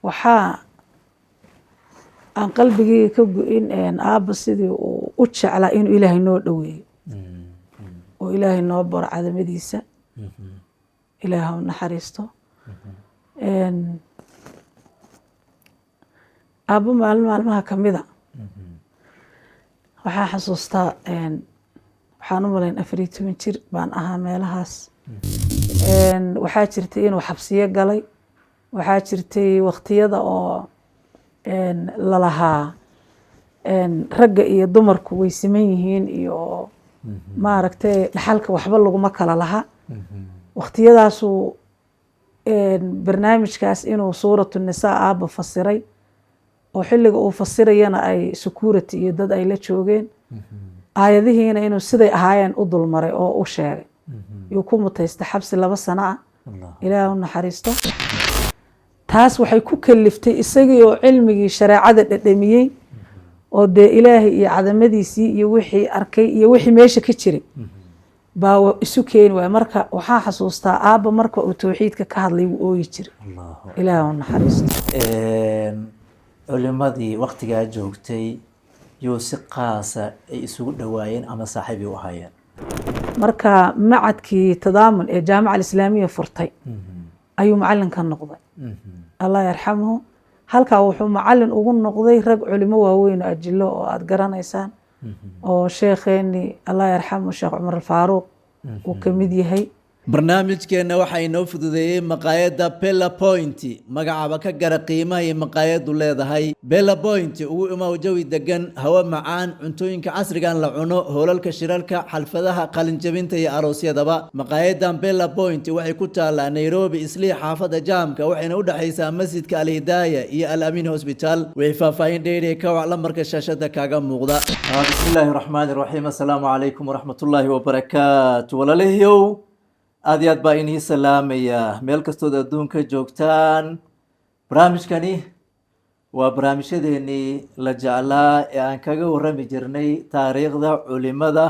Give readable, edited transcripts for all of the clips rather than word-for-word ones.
waxaa aan qalbigeyga ka go-in aabba sidii uu u jeclaa inuu ilaahay noo dhoweeyo oo ilaahay noo baro cadamadiisa ilaahay ha u naxariisto aabbo maalmaha kamida waxaa xasuustaa waxaan u malayn 14 jir baan ahaa meelahaas waxaa jirtay inuu xabsiyo galay waxaa jirtay waqtiyada oo lalahaa ragga iyo dumarku way siman yihiin iyo maaragtay dhaxalka waxba laguma kala laha waqtiyadaasuu barnaamijkaas inuu suuratu nisaa aabba fasiray oo xilliga uu fasirayana ay security iyo dad ay la joogeen aayadihiina inuu siday ahaayeen u dulmaray oo u sheegay yuu ku mutaystay xabsi 2 sano ah ilaahay u naxariisto taas waxay ku kaliftay isagii oo cilmigii shareecada dhadhamiyey oo dee ilaahay iyo cadamadiisii iyo wixii arkay iyo wixii meesha ka jiray baa isu keeni waay marka waxaa xasuustaa aabba marka uu tawxiidka ka hadlay wuu ooyi jiray ilaahay u naxariisto culimadii waqtigaa joogtay yuu si qaasa ay isugu dhawaayeen ama saaxiib u ahaayeen marka macadkii tadaamun ee jaamica alislaamiya furtay ayuu macalin ka noqday allah yarxamuhu halkaa wuxuu macalin ugu noqday rag culimo waaweyn oo ajilo oo aada garanaysaan oo sheekheeni allah yarxamuhu sheekh cumar alfaaruuq uu ka mid yahay barnaamijkeenna waxaa inoo fududeeyey maqaayadda Bella Point magacaaba ka gara qiimaha iyo maqaayaddu leedahay Bella Point ugu imaw jawi degan hawo macaan cuntooyinka casrigan la cuno hoolalka shirarka xalfadaha qalinjabinta iyo aroosyadaba maqaayaddan Bella Point waxay ku taalaa Nairobi islii xaafada jaamka waxayna u dhaxaysaa masjidka Al-Hidaaya iyo Al-Amin Hospital way faahfaahin dheeri ka wac lambarka shaashada kaaga muuqda bismillaahir rahmaanir rahiim assalaamu calaykum waraxmatullaahi wabarakaatuh walaalihii aad iyo aad baa inii salaamaya meel kastood adduunka joogtaan barnaamijkani waa barnaamijyadeenii la jeclaa ee aan kaga warrami jirnay taariikhda culimada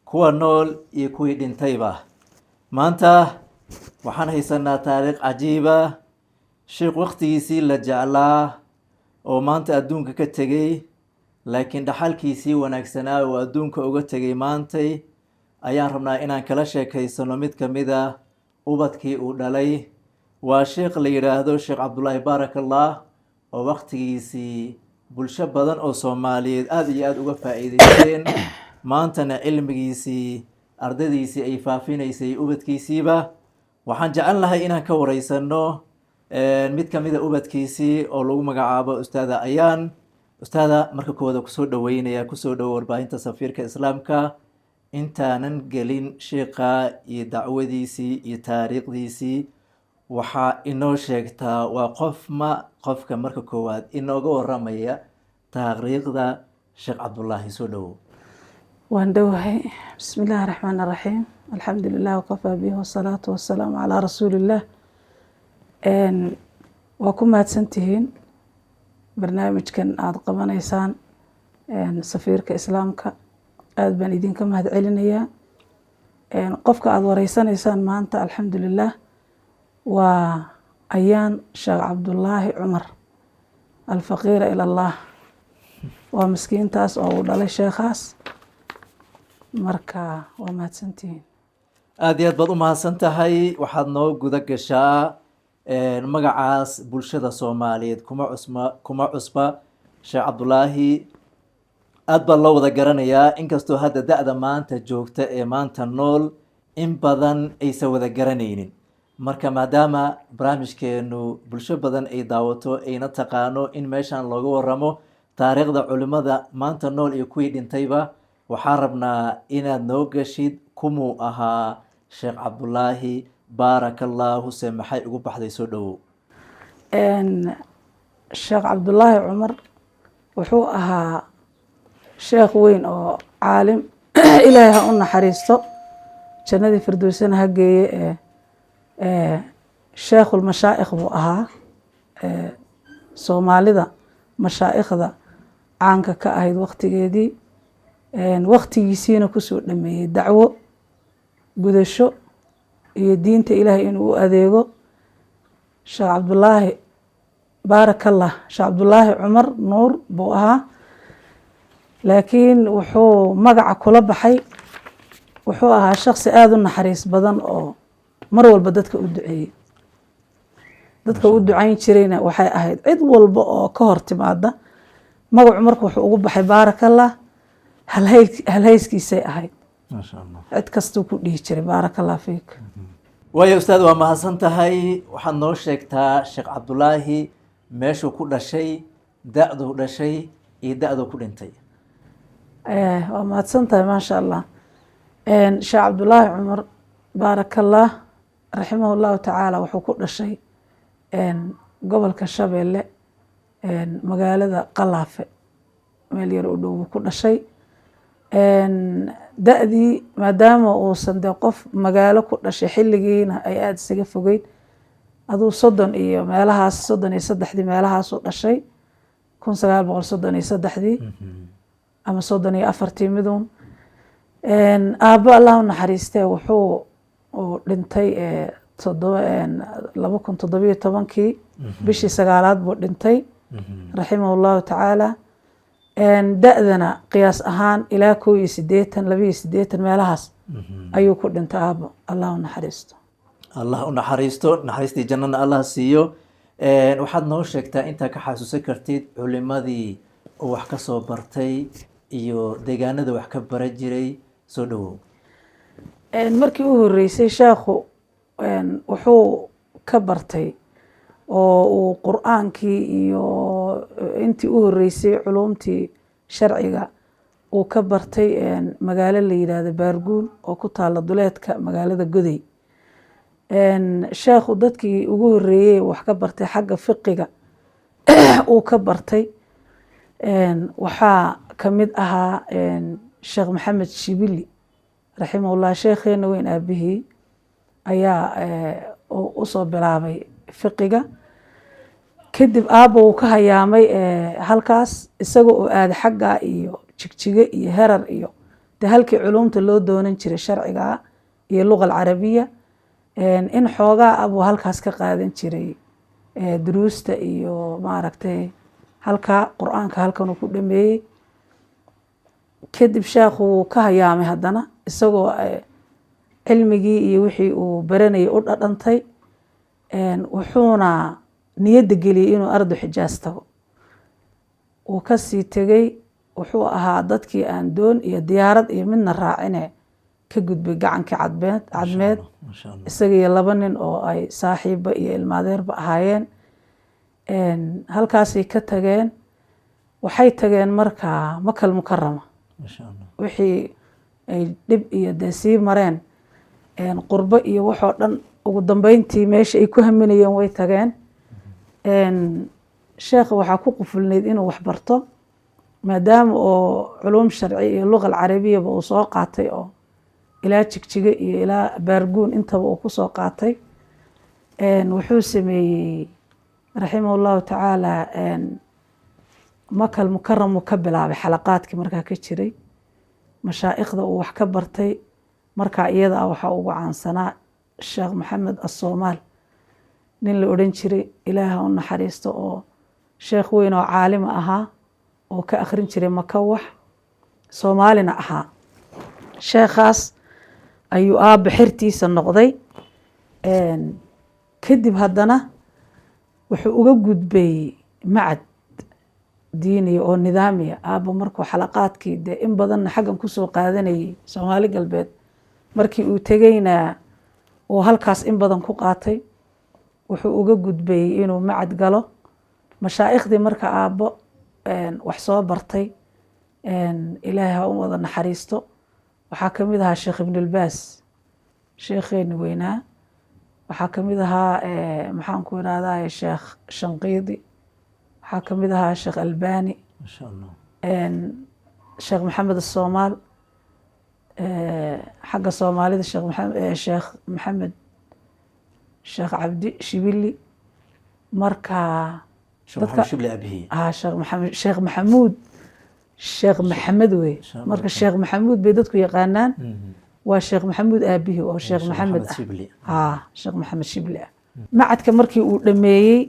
kuwa nool iyo kuwii dhintayba maanta waxaan haysanaa taariikh cajiiba sheekh waqtigiisii la jeclaa oo maanta adduunka ka tegey laakiin dhaxalkiisii wanaagsanaa oo adduunka uga tegay maantay ayaan rabnaa inaan kala sheekaysano mid ka mid a ubadkii uu dhalay waa sheekh la yidhaahdo sheekh cabdullaahi baarakallah oo waqtigiisii bulsho badan oo soomaaliyeed aada iyo aada uga faa'iidaysteen maantana cilmigiisii ardadiisii ay faafinaysay ubadkiisiiba waxaan jecel lahay inaan ka wareysano mid ka mid a ubadkiisii oo lagu magacaabo ustaada ayaan ustaada marka kooda kusoo dhaweynaya kusoo dhowo warbaahinta safiirka islaamka intaanan gelin sheekha iyo dacwadiisii iyo taariikhdiisii waxaa inoo sheegtaa waa qofka marka koowaad inooga waramaya taariikhda sheekh cabdullaahi soo dhowow waan dhowahay bismi illaahi raxmaan raxiim alxamdu lilah wakafaa bihi wasalaatu wasalaamu calaa rasuulillaah waa ku mahadsantihiin barnaamijkan aada qabanaysaan safiirka islaamka aada baan idinka mahad celinayaa qofka aada wareysanaysaan maanta alxamdulilah waa ayaan sheekh cabdullaahi cumar alfaqiira ila allah waa miskiintaas oo uu dhalay sheekhaas marka waa mahadsantihiin aada iyo aad baad u mahadsan tahay waxaad noo guda gashaa magacaas bulshada soomaaliyeed kuma cusba sheekh cabdullaahi aada baa loo wada garanayaa inkastoo hadda da-da maanta joogta ee maanta nool in badan aysan wada garanaynin marka maadaama barnaamijkeenu bulsho badan ay daawato ayna taqaano in meeshan looga waramo taariikhda culimada maanta nool iyo kuwii dhintayba waxaa rabnaa inaad noo gashid kumuu ahaa sheekh cabdullaahi baarakallahu se maxay ugu baxday soo dhowow sheekh cabdullaahi cumar wuxuu ahaa sheekh weyn oo caalim ilaahay ha u naxariisto jannadii firdowsana ha geeye sheekhul mashaa'ikh buu ahaa soomaalida mashaa'ikhda caanka ka ahayd waqtigeedii waqtigiisiina kusoo dhameeyey dacwo gudasho iyo diinta ilaahay inuu u adeego sheekh cabdullaahi baarakallah sheekh cabdulaahi cumar nuur buu ahaa, laakiin wuxuu magaca kula baxay wuxuu ahaa shaksi aada u naxariis badan oo mar walba dadka u duceeyey. dadka u ducayn jirayna waxay ahayd cid walba oo ka hor timaada magacu marka wuxuu ugu baxay baarakallah, halhayskiisay ahayd. maasha allah. cid kastuu ku dhihi jiray baarakallah fiik. waayo ustaad waa mahadsan tahay. waxaad noo sheegtaa sheekh cabdulaahi meeshuu ku dhashay, da-duu dhashay iyo da-duu ku dhintay. waa mahadsan tahay maasha allah. sheekh cabdulaahi cumar baarakallah raximah llahu tacaala wuxuu ku dhashay gobolka shabeelle, magaalada qalaafe meel yar u dhow buu ku dhashay. da-dii maadaama uusan dee qof magaalo ku dhashay xilligiina ay aada isaga fogeyd, aduu 30 iyo meelahaas 33 meelahaasuu dhashay 1933 ama 34 midun. aabbo allah u naxariistee wuxuu dhintay 2017 bishii 9aad buu dhintay raximah llahu tacaala. da-dana qiyaas ahaan ilaa 81 meelahaas ayuu ku dhintay aabbo, allah u naxariisto. allah u naxariisto, naxariistii jannana allah siiyo. waxaad noo sheegtaa intaa ka xasuusan kartid culimadii oo wax ka soo bartay iyo deegaanada wax ka bara jiray. soo dhawow. markii u horeysay sheekhu wuxuu ka bartay oo uu qur-aankii iyo intii u horeysay culumtii sharciga uu ka bartay magaalo la yidhaahdo baarguul oo ku taala duleedka magaalada goday. sheekhu dadkii ugu horeeyey wax ka bartay xagga fiqiga uu ka bartay waxaa kamid ahaa sheekh maxamed shibili raximahullah, sheekheena weyn aabihii ayaa usoo bilaabay fiqiga. kadib aabba uu ka hayaamay halkaas isaga oo aaday xagga iyo jigjige iyo herar iyo de halkii culumta loo doonan jiray sharciga iyo luqa alcarabiya. in xoogaa abuu halkaas ka qaadan jiray duruusta iyo maaragtay halkaa qur-aanka halkan uu ku dhameeyey. kadib sheekhu wuu ka hayaamay haddana isagoo cilmigii iyo wixii uu baranayay u dhadhantay, wuxuuna niyadda geliyey inuu ardu xijaas tago. wuu kasii tegey, wuxuu ahaa dadkii aan doon iyo diyaarad iyo midna raacine ka gudbay gacankii cadmeed isaga iyo 2 nin oo ay saaxiibba iyo ilmaadeerba ahaayeen. halkaasay ka tageen, waxay tageen markaa makal mukarama. wixii ay dhib iyo dee sii mareen qurbo iyo waxoo dhan ugu dambeyntii meesha ay ku haminayeen way tageen. sheekha waxaa ku qufulnayd inuu wax barto maadaama oo culum sharci iyo luqa alcarabiyaba uu soo qaatay oo ilaa jigjiga iyo ilaa baarguun intaba uu ku soo qaatay. wuxuu sameeyey raximah llahu tacaala makal mukaramuu ka bilaabay xalaqaadkii markaa ka jiray, mashaa'ikhda uu wax ka bartay markaa iyada ah waxaa ugu caansanaa sheekh maxamed asoomaal nin la odhan jiray, ilaaha u naxariisto, oo sheekh weyn oo caalima ahaa oo ka akhrin jiray makawax soomaalina ahaa. sheekhaas ayuu aabba xertiisa noqday. kadib haddana wuxuu uga gudbay macad diiniya oo nidaamiya. aabba markuu xalaqaadkii dee in badanna xaggan kusoo qaadanayay soomaali galbeed, markii uu tegeyna uu halkaas in badan ku qaatay, wuxuu uga gudbay inuu macad galo. mashaaikhdii marka aabbo wax soo bartay ilaahay ha u wada naxariisto waxaa kamid ahaa sheekh ibnulbaas, sheekheeni weynaa. waxaa kamid ahaa maxaan ku irahdaa sheekh shanqiidi, waxaa kamid ahaa sheekh albani, sheekh maxamed asoomaal, xagga soomaalida sheekh maxamed sheekh cabdi shibili. marka sheekh maxamuud sheekh maxamed wey. marka sheekh maxamuud bay dadku yaqaanaan, waa sheekh maxamuud aabihii oo sheekh maxamed ah, sheekh maxamed shibli ah. macadka markii uu dhameeyey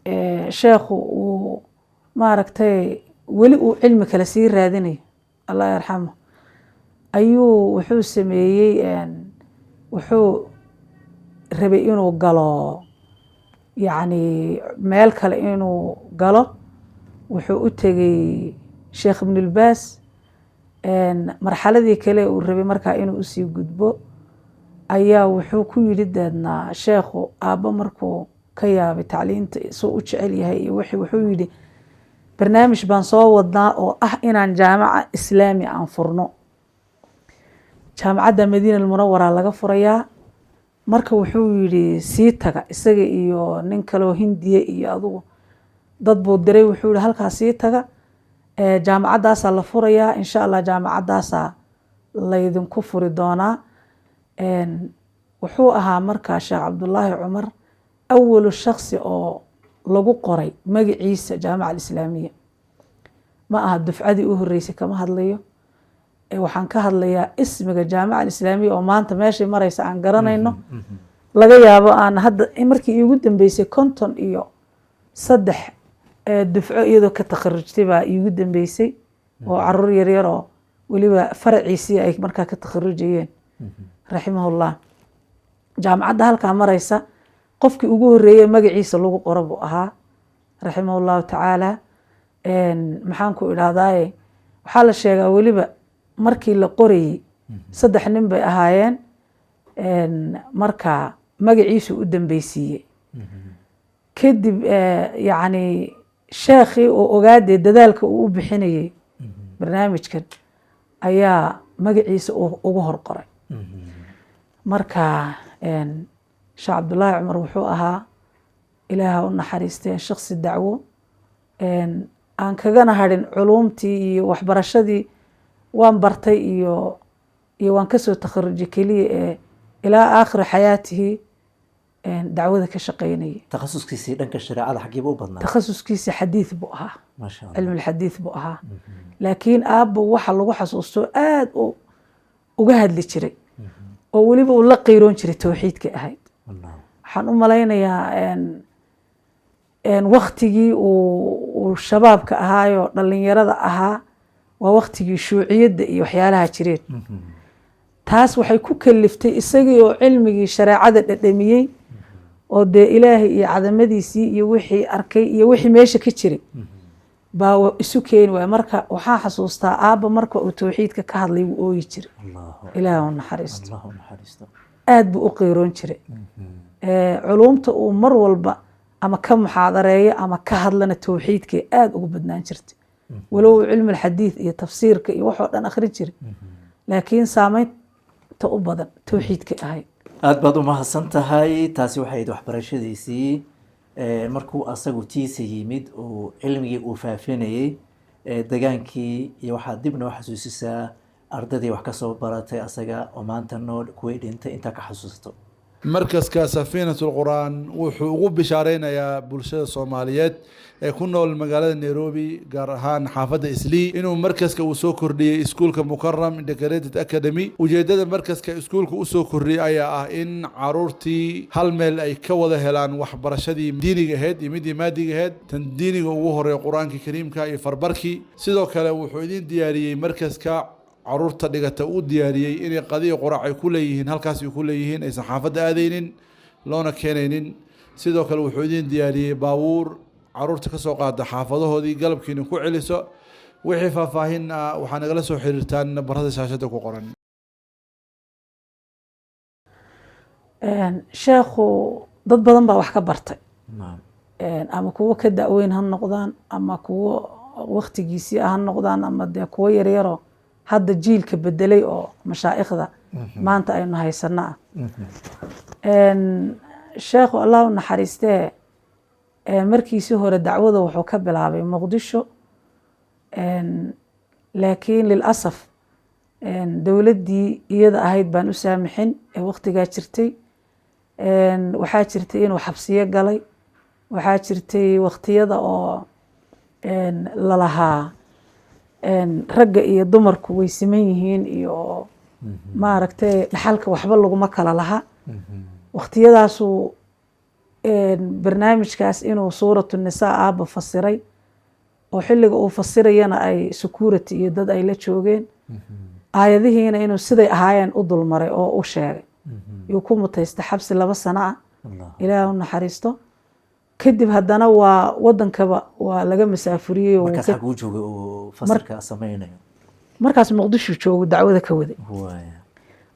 sheekhu uu maaragtay weli uu cilmi kale sii raadinayo allah yarxamo ayuu wuxuu sameeyey wuxuu rabay inuu galo yacni meel kale inuu galo wuxuu u tegey sheekh ibnulbaas marxaladii kale uu rabay markaa inuu usii gudbo ayaa wuxuu ku yidhi deedna sheekhu aabbo markuu ka yaabay tacliinta soo u jecel yahay iyo wuxuu yidhi barnaamij baan soo wadnaa oo ah inaan jaamaca islaami aan furno jaamacadda madiina almunawara laga furayaa marka wuxuu yidhi sii taga isaga iyo nin kaleo hindiya iyo adugu dad buu diray wuxuu yihi halkaa sii taga jaamacaddaasaa la furayaa insha allah jaamacaddaasaa laydinku furi doonaa wuxuu ahaa markaa sheekh cabdullaahi cumar awalu shaksi oo lagu qoray magaciisa jaamaca alislaamiya ma aha dufcadii u horeysay kama hadlayo waxaan ka hadlayaa ismiga jaamaca alislaamiya oo maanta meeshay maraysa aan garanayno laga yaabo aan hadda markii iigu dambeysay 53 dufco iyadoo ka takharujtay baa iigu dambeysay oo caruur yaryar oo weliba faraciisii ay markaa ka takharujayeen raximahullah jaamacadda halkaa maraysa qofkii ugu horeeyey magaciisa lagu qoro buu ahaa raximahullahu tacaala maxaan ku idhahdaaye waxaa la sheegaa weliba markii la qorayey 3 nin bay ahaayeen markaa magaciisu u dambeysiiyey kadib yacni sheekhii oo ogaadee dadaalka uu u bixinayey barnaamijkan ayaa magaciisa ugu hor qoray marka sheekh cabdullaahi cumar wuxuu ahaa ilaaha u naxariistee shaksi dacwo aan kagana hadhin culuumtii iyo waxbarashadii waan bartay iyo waan kasoo takharujay keliya ee ilaa aakhiri xayaatihi dacwada ka shaqeynayay takhasuskiisii dhanka shareecada xagiiba u badnaa takhasuskiisa xadiid buu ahaa maasha allah cilmi alxadiid buu ahaa laakiin aabbo waxa lagu xasuusto aad uga hadli jiray oo weliba uu la qeyroon jiray towxiidka ahayd waxaan u malaynayaa waktigii uu shabaabka ahaayoo dhalinyarada ahaa waa waktigii shuuciyadda iyo waxyaalaha jireen taas waxay ku kaliftay isagii oo cilmigii shareecada dhadhamiyey oo dee ilaahay iyo cadamadiisii iyo wixii arkay iyo wixii meesha ka jiray baa isu keeni waaya marka waxaan xasuustaa aabba marka uu towxiidka ka hadlay wuu ooyi jiray ilaah u naxariisto aad buu u qeyroon jiray culuumta uu mar walba ama ka muxaadareeyo ama ka hadlana towxiidkay aada ugu badnaan jirtay walow uu cilmi alxadiid iyo tafsiirka iyo waxoo dhan akhrin jiray laakiin saameynta u badan towxiidkay ahayd aad baad u mahadsan tahay taasi waxay ahayd waxbarashadiisii markuu asagu tiisa yimid oo cilmigii uu faafinayey degaankii iyo waxaad dibna u xasuusisaa ardadii wax ka soo baratay asaga oo maanta nool kuway dhintay intaa ka xasuusato markaska safiinatul quraan wuxuu ugu bishaareynaya bulshada Soomaaliyeed ee ku nool magaalada Nairobi gaar ahaan xaafadda Islii inuu markaska uu soo kordhiyay iskuulka Mukarram Integrated Academy ujeedada markaska iskuulka uu soo kordhiyay ayaa ah in caruurtii hal meel ay ka wada helaan waxbarashadii diiniga ahayd iyo mid maadiga ahayd tan diiniga ugu horeeya quraanka kariimka iyo farbarkii sidoo kale wuxuu idin diyaariyay markaska caruurta dhigata uu diyaariyay inay qadiyo quraac ay ku leeyihiin halkaas ay ku leeyihiin ay saxaafadda aadaynin loona keenaynin sidoo kale wuxuu idin diyaariyay baabuur caruurta ka soo qaada xaafadahoodii galabkiina ku celiso wixii faahfaahin waxaa nagala soo xiriirtaan barada shaashada ku qoran sheekhu dad badan baa wax ka bartay ama kuwo ka da'weyn ha noqdaan ama kuwo waqtigiisii ha noqdaan ama dee kuwo yaryaroo hadda jiilka bedelay oo mashaa'ikhda maanta aynu haysana sheekhu allah u naxariistee markiisii hore dacwada wuxuu ka bilaabay muqdisho laakiin lilasaf dowladdii iyada ahayd baan u saamixin ee waqtigaa jirtay waxaa jirtay inuu xabsiyo galay waxaa jirtay waqtiyada oo lalahaa ragga iyo dumarku way siman yihiin iyo maaragtay dhaxalka waxba laguma kala laha waqtiyadaasuu barnaamijkaas inuu suuratu nisaa aabba fasiray oo xilliga uu fasirayana ay security iyo dad ay la joogeen aayadihiina inuu siday ahaayeen u dulmaray oo u sheegay yuu ku mutaysta xabsi 2 sano ah ilaah u naxariisto kadib haddana waa wadankaba waa laga masaafuriyey markaas xaguu joogay oo fasalka samaynayo markaas muqdisho joogo dacwada ka waday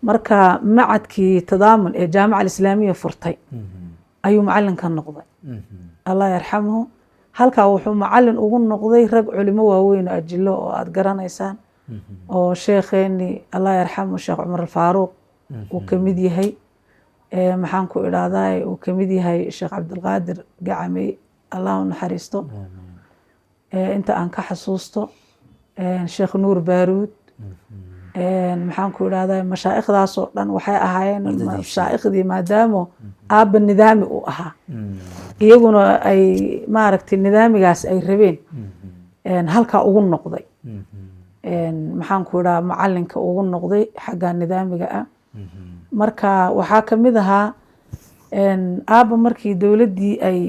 marka macadkii tadaamun ee jaamaca alislaamiya furtay ayuu macalin ka noqday allah yarxamuhu halkaa wuxuu macalin ugu noqday rag culimo waaweyn oo ajilo oo aada garanaysaan oo sheekheeni allah yarxamuhu sheekh cumar alfaaruuq uu ka mid yahay maxaan ku idhaahdaa uu ka mid yahay sheekh cabdilqaadir gacamey allah u naxariisto inta aan ka xasuusto sheekh nuur baaruud maxaan ku idhahdaa mashaa'ikhdaasoo dhan waxay ahaayeen mashaaikhdii maadaamo aabba nidaami uu ahaa iyaguna ay maaragtay nidaamigaas ay rabeen halkaa ugu noqday maxaan ku idhaha macalinka ugu noqday xagga nidaamiga ah marka waxaa ka mid ahaa aabba markii dowladdii ay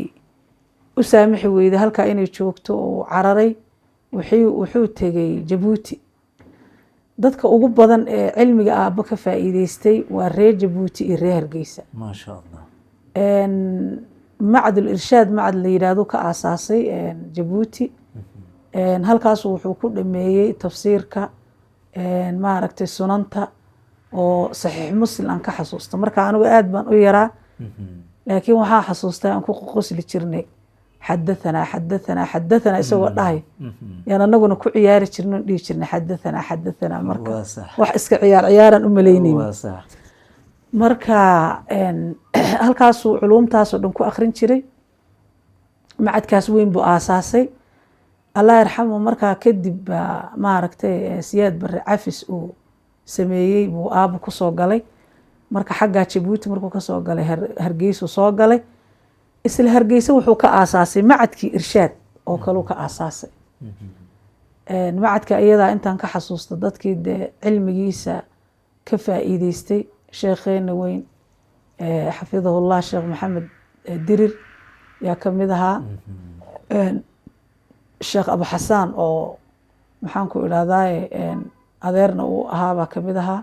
u saamixi weyday halkaa inay joogto uu cararay wuxuu tegey jabuuti dadka ugu badan ee cilmiga aabba ka faa'iideystay waa reer jabuuti iyo reer hargeysa maasha allah macdul irshaad macad la yidhaahdo ka aasaasay jabuuti halkaasu wuxuu ku dhameeyey tafsiirka maaragtay sunanta oo saxiix muslim aan ka xasuusta marka anigu aad baan u yaraa laakiin waxaa xasuustaa aan ku qosli jirnay xadathana isagoo dhahay yaan anaguna ku ciyaari jirno dhihi jirnay xadathana marka wax iska ciyaaraan u malaynayno marka halkaasuu culuumtaasoo dhan ku akrin jiray macadkaas weyn buu aasaasay allah yarxamu markaa kadib baa maaragtay siyaad barre cafis uu sameeyey buu aabba kusoo galay marka xaggaa jabuuti markuu kasoo galay hargeysuu soo galay isla hargeysa wuxuu ka aasaasay macadkii irshaad oo kaleu ka aasaasay macadka iyadaa intaan ka xasuusta dadkii dee cilmigiisa ka faa'iideystay sheekheena weyn xafidahullah sheekh maxamed dirir yaa ka mid ahaa sheekh abu xasaan oo maxaan ku idhahdaaye adeerna uu ahaabaa ka mid ahaa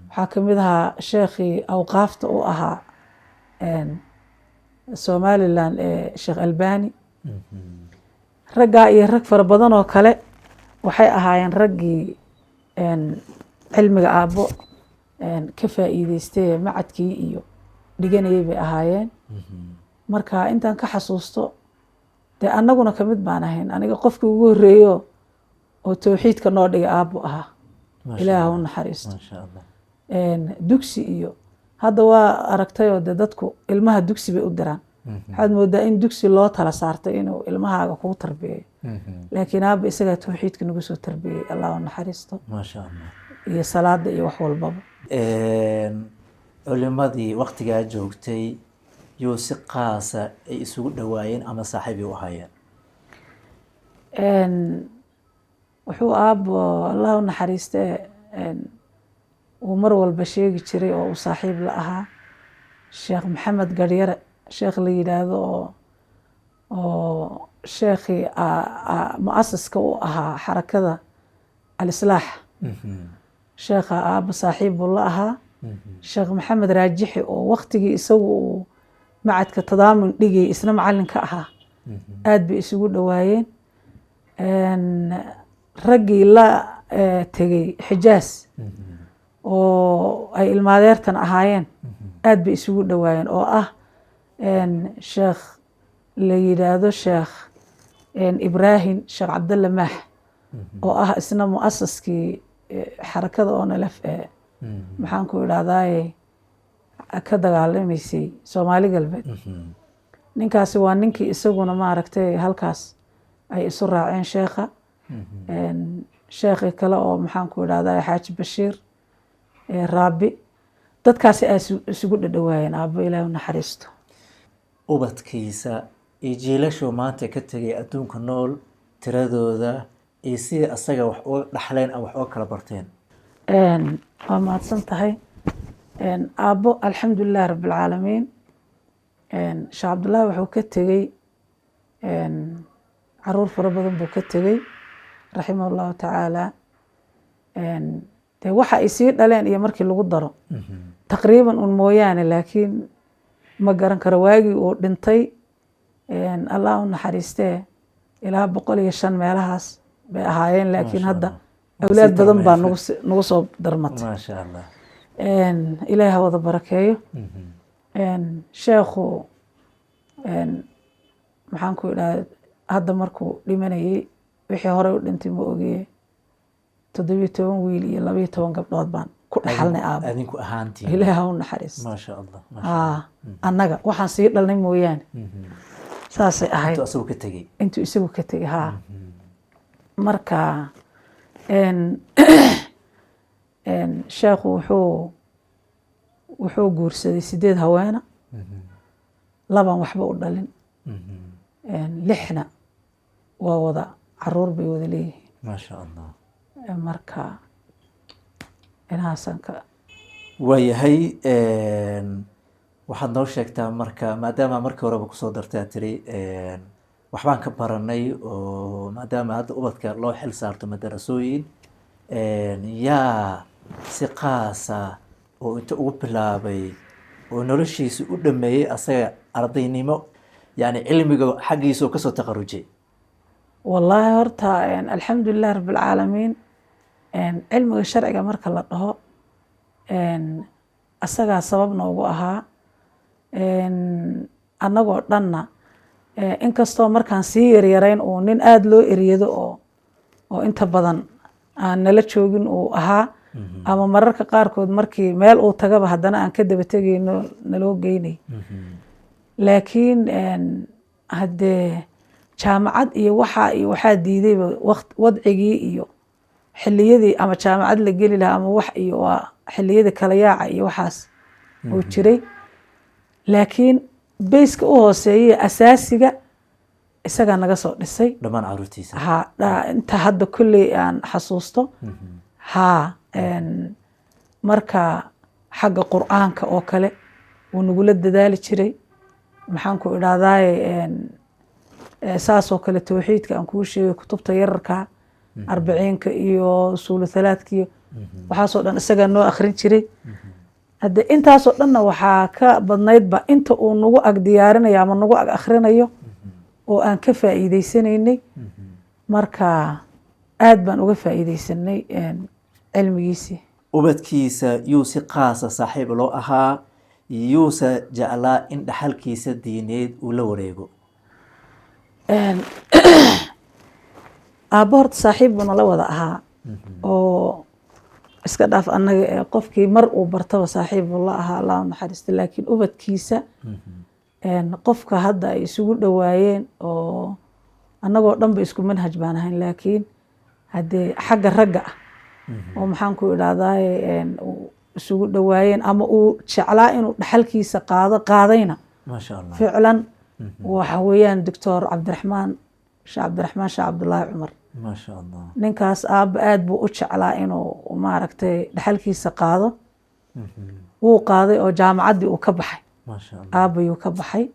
waxaa ka mid ahaa sheekhii awqaafta u ahaa somalilan sheekh albani raggaa iyo rag fara badan oo kale waxay ahaayeen raggii cilmiga aabbo ka faa'iideystay macadkii iyo dhiganayay bay ahaayeen marka intaan ka xasuusto dee annaguna kamid baan ahayn aniga qofkii ugu horreeyo oo towxiidka noo dhigay aabbo ahaa ilaah u naxariisto dugsi iyo hadda waa aragtayoo dee dadku ilmaha dugsi bay u diraan waxaad moodaa in dugsi loo tala saartay inuu ilmahaaga kuu tarbiyeeyo laakiin aabba isagaa towxiidka nagu soo tarbiyey allah u naxariisto iyo salaada iyo wax walbaba culimadii waktigaa joogtay yuu si qaasa ay isugu dhawaayeen ama saaxiibi u ahaayeen wuxuu aabbo allah u naxariistee uu mar walba sheegi jiray oo uu saaxiib la ahaa sheekh maxamed garyare sheekh la yidhaahdo oo sheekhii mu'asiska u ahaa xarakada alislaax sheekha aabbo saaxiib buu la ahaa sheekh maxamed raajixi oo waktigii isagu uu macadka tadaamun dhigay isna macalin ka ahaa aad bay isugu dhawaayeen raggii la tegey xijaas oo ay ilmaadeertan ahaayeen aad bay isugu dhawaayeen oo ah sheekh la yidhaahdo sheekh ibraahim sheekh cabdalle maax oo ah isna mu'asaskii xarakada oo nalaf maxaan ku idhahdaaye ka dagaalamaysay soomaali galbeed ninkaasi waa ninkii isaguna maaragtay halkaas ay isu raaceen sheekha sheekhi kale oo maxaan ku idhahdaa xaaji bashiir raabi dadkaasi ay isugu dhadhawaayeen aabbo ilaahi u naxariisto ubadkiisa iyo jiilashuu maanta ka tegay adduunka nool tiradooda iyo sidii asaga wax uga dhaxleen ama wax uga kala barteen waa mahadsan tahay aabbo alxamdulilah rabbilcaalamiin sheekh cabdullaahi wuxuu ka tegey caruur fara badan buu ka tegey raximah allahu tacaala. dee waxa ay sii dhaleen iyo markii lagu daro taqriiban un mooyaane, laakiin ma garan karo waagii uu dhintay allah u naxariistee ilaa 105 meelahaas bay ahaayeen, laakiin hadda awlaad badan baa nagu soo darmatay. maasha allah. ilaahi ha wada barakeeyo. sheekhu maxaan ku idhaha hadda markuu dhimanayey wixii horey u dhintay ma ogiye 17 wiil iyo 12 gabdhood baan ku dhaxalnay aabo. adinku ahaantiin ilaahi ha u naxariisto. maasha allah. annaga waxaan sii dhalnay mooyaane saasay ahayd intuu asagu ka tegey. intuu isagu ka tegey. marka sheekhu wuxuu guursaday 8 haweena, 2 waxba u dhalin, 6na waa wada caruur bay wada leeyihiin. maasha allah. marka inahaasan ka waayahay. waxaad noo sheegtaa marka, maadaama markii horeba kusoo dartaa tiri waxbaan ka baranay, oo maadaama hadda ubadka loo xil saarto madarasooyin, yaa si qaasa oo inta ugu bilaabay oo noloshiisa u dhameeyey asaga ardaynimo, yani cilmiga xaggiisa oo kasoo taqarujay? wallaahi horta alxamdulilah rabbilcaalamiin. cilmiga sharciga marka la dhaho asagaa sabab noogu ahaa. annagoo dhanna inkastoo markaan sii yaryarayn uu nin aada loo eryado oo inta badan aan nala joogin uu ahaa, ama mararka qaarkood markii meel uu tagaba haddana aan ka daba tegayno naloo geynay. laakiin haddee jaamacad iyo waxaa diidayba wadcigii iyo xiliyadii ama jaamacad la geli lahaa ama wax iyo waa xiliyadii kala yaaca iyo waxaas uu jiray. laakiin bayska u hooseeye asaasiga isagaa naga soo dhisay dhammaan caruurtiisa. inta hadda kolley aan xasuusto. marka xagga qur'aanka oo kale wuu nagula dadaali jiray. maxaan ku idhahdaaye saasoo kale tawxiidka aan kuu sheegay, kutubta yararka 40 iyo usuulu 3 iyo waxaasoo dhan isagaa noo akhrin jiray. hadde intaasoo dhanna waxaa ka badnaydba inta uu nagu ag diyaarinayo ama nagu ag akhrinayo oo aan ka faa'iideysanaynay. marka aad baan uga faa'iideysanay cilmigiisii. ubadkiisa yuu si qaasa saaxiib loo ahaa, yuusa jeclaa in dhaxalkiisa diineed uu la wareego? aabbo horta saaxiib buu nala wada ahaa, oo iska dhaaf annaga qofkii mar uu bartaba saaxiib buu la ahaa, allah u naxariista. laakiin ubadkiisa qofka hadda ay isugu dhowaayeen, oo annagoo dhan ba isku manhaj baan ahayn, laakiin haddee xagga ragga ah oo maxaan ku idhahdaaye isugu dhowaayeen ama uu jeclaa inuu dhaxalkiisa qaadayna maasha allah. ficlan waxa weeyaan doctor cabdiraxmaan sheekh cabdullaahi cumar. maasha allah. ninkaas aabba aad buu u jeclaa inuu maaragtay dhaxalkiisa qaado. wuu qaaday oo jaamacaddii uu ka baxay. maasha allah. aabbayuu ka baxay.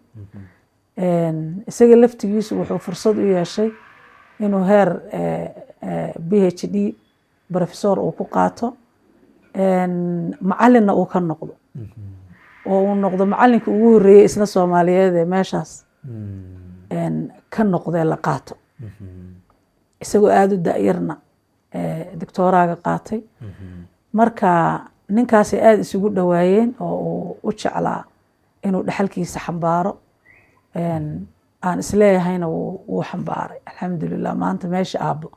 isaga laftigiisu wuxuu fursad u yeeshay inuu heer PhD professor uu ku qaato, macalinna uu ka noqdo, oo uu noqdo macalinka ugu horreeyey isna Soomaaliyeed ee meeshaas ka noqdee la qaato. isagoo aada u da'yarna doctoraaga qaatay. marka ninkaasay aada isugu dhowaayeen oo uu u jeclaa inuu dhaxalkiisa xambaaro. aan isleeyahayna wuu xambaaray alxamdulilah. maanta meesha aabbo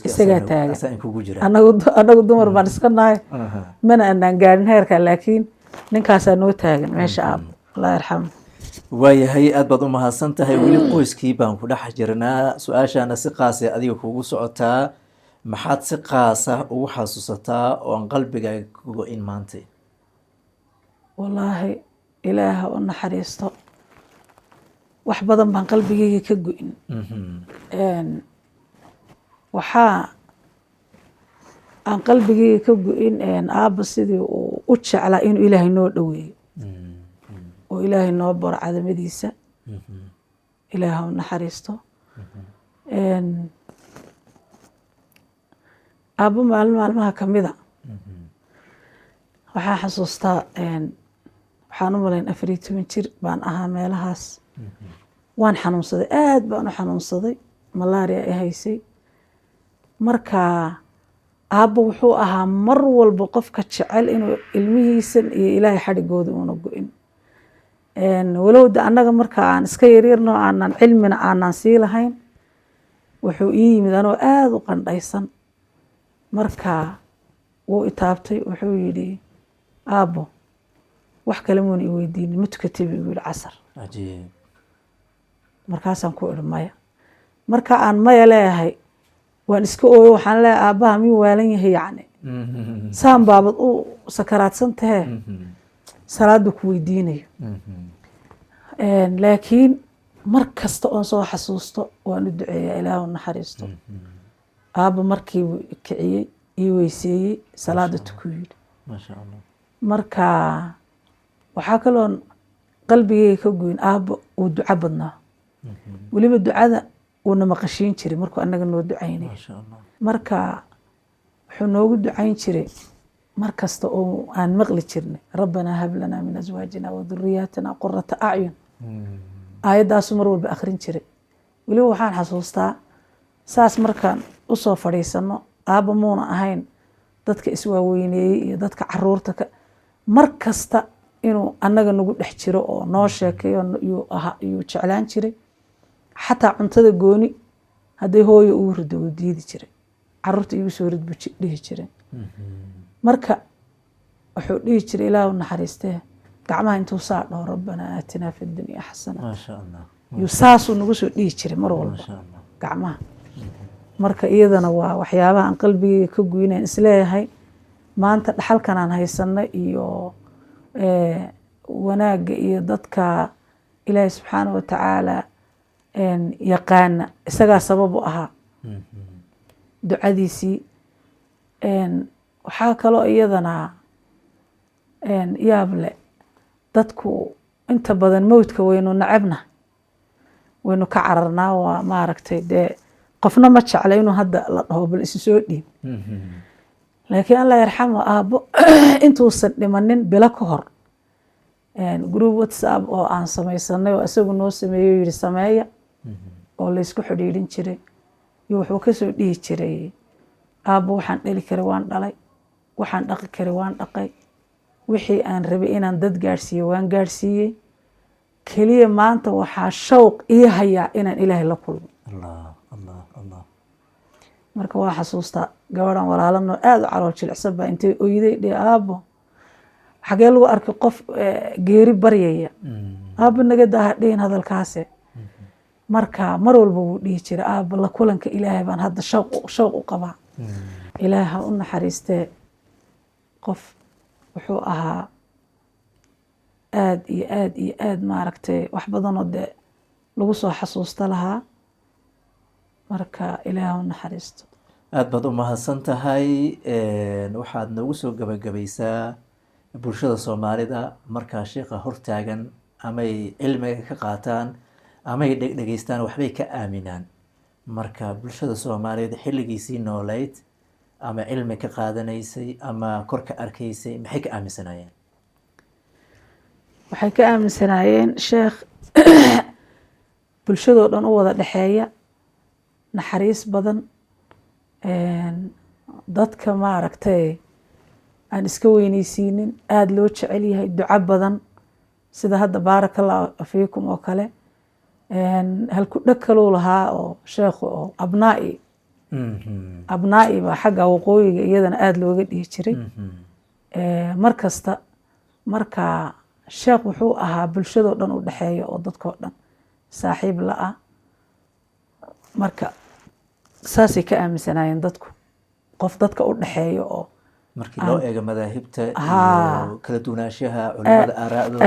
isagaa taagan. anagu dumar baan iska nahay, mana anaan gaarin heerka, laakiin ninkaasaa noo taagan meesha aabbo, allah yarxamu. waayahay, aad baad u mahadsan tahay. weli qoyskii baan ku dhex jirnaa. su-aashaana si qaasa adiga kugu socotaa. maxaad si qaasa ugu xasuusataa oo aan qalbigaaga ka go-in maanta? wallaahi ilaaha u naxariisto, wax badan baan qalbigayga ka go-in. waxaa aan qalbigayga ka go-in aabba sidii uu u jeclaa inuu ilaahay noo dhoweeyo, oo ilaahay noo baro cadamadiisa ilaahay ha u naxariisto aabbo maalin maalmaha ka mida waxaa xasuustaa waxaan u malayn 14 jir baan ahaa meelahaas waan xanuunsaday aad baan u xanuunsaday malaria ay haysay marka aabbo wuxuu ahaa mar walba qofka jecel inuu ilmihiisan iyo ilaahay xadhigooda uuna go-in walowda annaga marka aan iska yaryarno aanan cilmina aanan sii lahayn wuxuu ii yimid anoo aada u qandhaysan marka wuu itaabtay wuxuu yidhi aabbo wax kale muuna i weydiinin ma tukatay buu yidhi casar markaasaan ku idhi maya marka aan maya leeyahay waan iska ooyo waxaan leeyahay aabbaha miyuu waalan yahay yacni saan baabad u sakaraadsan tahee salaada ku weydiinayo laakiin mar kasta oon soo xasuusto waan u duceeyaa ilaahu naxariisto aabba markiibuu kiciyey ii weyseeyey salaada tuku yidhi marka waxaa kaloon qalbigeyga ka goyn aabba uu duco badnaa weliba ducada uuna maqashiin jiray markuu annaga noo ducaynay marka wuxuu noogu ducayn jiray mar kasta oo aan maqli jirnay rabbanaa hab lanaa min aswaajina wa duriyaatina qurata acyun aayadaasu mar walba akhrin jiray weliba waxaan xasuustaa saas markaan usoo fadhiisano aabba muuna ahayn dadka iswaaweyneeyey iyo dadka caruurta mar kasta inuu annaga nagu dhex jiro oo noo sheekeeyo yuu jeclaan jiray xataa cuntada gooni hadday hooyo ugu rido wuu diidi jiray caruurta igu soo rid buu dhihi jiray marka wuxuu dhihi jiray ilaahu naxariistee gacmaha intuu saa dhaho rabbanaa aatinaa fi dunya xasana yuu saasuu nagu soo dhihi jiray mar walba gacmaha marka iyadana waa waxyaabaha aan qalbigeyga ka goynayn isleeyahay maanta dhaxalkan aan haysano iyo wanaagga iyo dadka ilaahay subxaana wa tacaala yaqaana isagaa sabab u ahaa ducadiisii waxaa kaloo iyadana yaable dadku inta badan mowdka waynu nacabna waynu ka cararnaa waa maaragtay dee qofna ma jecla inuu hadda la dhaho bal isu soo dhiib laakiin allah yarxamo aabbo intuusan dhimanin bilo ka hor group whatsapp oo aan samaysanay oo isagu noo sameeyo yidhi sameeya oo laysku xidhiidhin jiray iyo wuxuu kasoo dhihi jiray aabbo waxaan dhali karay waan dhalay waxaan dhaqi karay waan dhaqay wixii aan rabay inaan dad gaadhsiiyo waan gaadhsiiyey keliya maanta waxaa shawq ii hayaa inaan ilaahay la kulmo marka waa xasuustaa gabadhan walaalanoo aada u calool jilicsan baa intay oyday dhe aabbo xagee lagu arkay qof geeri baryaya aabbo naga daha dhihin hadalkaase marka mar walba wuu dhihi jiray aabbo la kulanka ilaahay baan hadda shawq u qabaa ilaahay ha u naxariistee qof wuxuu ahaa aad iyo aad iyo aad maaragtay wax badanoo dee lagu soo xasuusta lahaa marka ilaahay ha u naxariisto aada baad u mahadsan tahay waxaad noogu soo gabagabaysaa bulshada soomaalida markaa sheekha hortaagan amay cilmiga ka qaataan amay dhegdhegeystaan waxbay ka aaminaan marka bulshada soomaaliyeed xilligiisii nooleyd ama cilmi ka qaadanaysay ama kor ka arkaysay maxay ka aaminsanaayeen waxay ka aaminsanaayeen sheekh bulshadoo dhan u wada dhexeeya naxariis badan dadka maaragtay aan iska weyneysiinin aada loo jecel yahay duco badan sida hadda baaraka allahu fiikum oo kale halku dheg kaluu lahaa oo sheekhu oo abnaa'i baa xagga waqooyiga iyadana aada looga dhihi jiray mar kasta marka sheekh wuxuu ahaa bulshadoo dhan u dhexeeya oo dadkoo dhan saaxiib la-ah marka saasay ka aaminsanaayeen dadku qof dadka u dhexeeyo oo markii loo eego madaahibta iyo kala duwanaanshaha culimada aaraa'dooda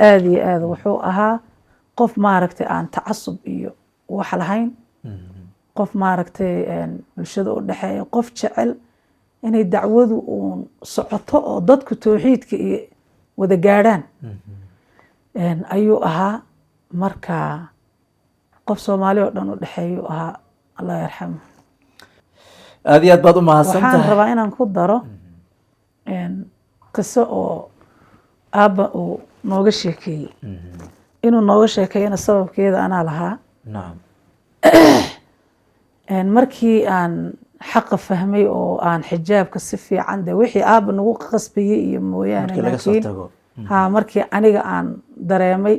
aada iyo aada wuxuu ahaa qof maaragtay aan tacasub iyo wax lahayn qof maaragtay bulshada u dhexeeya qof jecel inay dacwadu uun socoto oo dadku towxiidka iyo wada gaadhaan ayuu ahaa. marka qof Soomaali oo dhan u dhexeeyuu ahaa, Allah yarxamo. aad iyo aad baad u mahadsan waxaan tahay. rabaa inaan ku daro qiso oo aabba uu nooga sheekeeyey. inuu nooga sheekeeyana sababkeeda anaa lahaa. nacam. markii aan xaqa fahmay oo aan xijaabka si fiican de wixii aabba nagu qasbayay iyo mooyaane, markii laga soo laakiin tago. markii aniga aan dareemay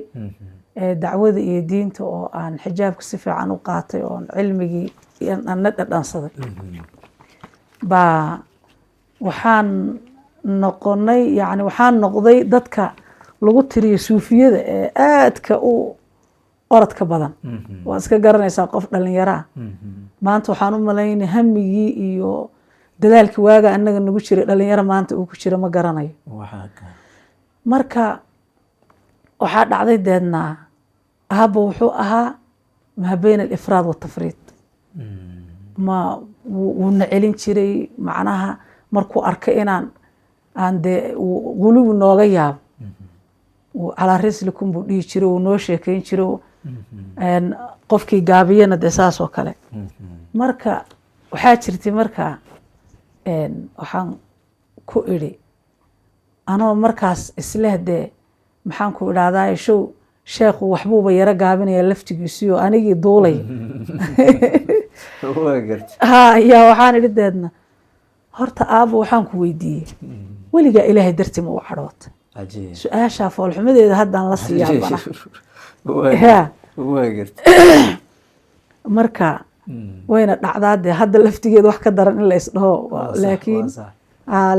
dacwada iyo diinta oo aan xijaabka si fiican u qaatay oon cilmigii ana dhadhansaday, baa waxaan noqday dadka lagu tiriyo suufiyada ee aadka u orodka badan. waa iska garanaysaa qof dhalinyaro ah. maanta waxaan u malaynay hamigii iyo dadaalkii waaga anaga nagu jiray dhalinyaro maanta uu ku jiro ma garanayo. marka waxaa dhacday deedna aabba wuxuu ahaa maa bayna alifraad watafriid. wuuna celin jiray, macnaha markuu arkay inaan dee guluwi nooga yaabo calaa rislikum buu dhihi jiro, wuu noo sheekeyn jiro. qofkii gaabiyana dee saas oo kale. marka waxaa jirtay marka waxaan ku idhi anoo markaas isleh dee maxaan ku idhahdaa show sheekhu waxbuuba yaro gaabinaya laftigiisiyo anigii duulay. yaa waxaan idhi deedna horta aabba waxaan ku weydiiyey weligaa ilaahay dartii ma u cadhoota? su-aashaa foolxumadeeda haddaan la siiyaabana. marka wayna dhacdaa dee hadda laftigeeda wax ka daran in la isdhaho,